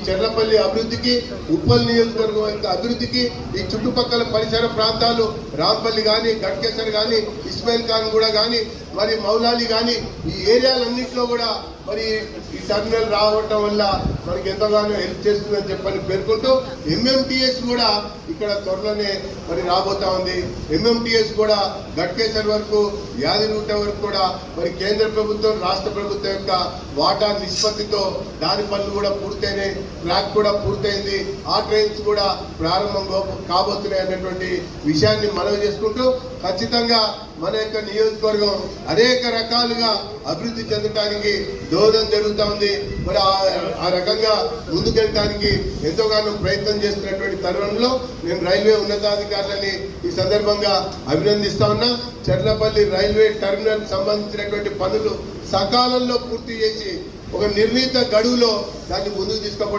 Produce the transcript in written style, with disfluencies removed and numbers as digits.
చెర్లపల్లి అభివృద్ధికి, ఉప్పల్ నియోజకవర్గం యొక్క అభివృద్ధికి, ఈ చుట్టుపక్కల పరిసర ప్రాంతాలు రాంపల్లి కానీ, గట్కేసర్ కానీ, ఇస్మాయిల్ ఖాన్ కూడా కానీ, మరి మౌలాలి కానీ, ఈ ఏరియాలన్నింటిలో కూడా మరి ఈ టర్మినల్ రావటం వల్ల మనకి ఎంతగానో హెల్ప్ చేస్తుందని చెప్పని పేర్కొంటూ ఎంఎంటీఎస్ కూడా ఇక్కడ త్వరలోనే మరి రాబోతా ఉంది. ఎంఎంటీఎస్ కూడా గట్కేసర్ వరకు, యాదిగుట్ట వరకు కూడా మరి కేంద్ర ప్రభుత్వం, రాష్ట్ర ప్రభుత్వం యొక్క వాటా నిష్పత్తితో దాని పనులు కూడా పూర్తయినాయి. ట్రాక్ కూడా పూర్తయింది. ఆ ట్రైన్స్ కూడా ప్రారంభం కాబోతున్నాయి అన్నటువంటి విషయాన్ని మనవి చేసుకుంటూ ఖచ్చితంగా మన యొక్క నియోజకవర్గం అనేక రకాలుగా అభివృద్ధి చెందడానికి దోహదం జరుగుతూ ఉంది. మరి ఆ రకంగా ముందుకెళ్ళడానికి ఎంతోగానో ప్రయత్నం చేస్తున్నటువంటి తరుణంలో నేను రైల్వే ఉన్నతాధికారులని ఈ సందర్భంగా అభినందిస్తా ఉన్నా. చెర్లపల్లి రైల్వే టర్మినల్ సంబంధించినటువంటి పనులు సకాలంలో పూర్తి చేసి ఒక నిర్ణీత గడువులో దాన్ని ముందుకు తీసుకుపోవడం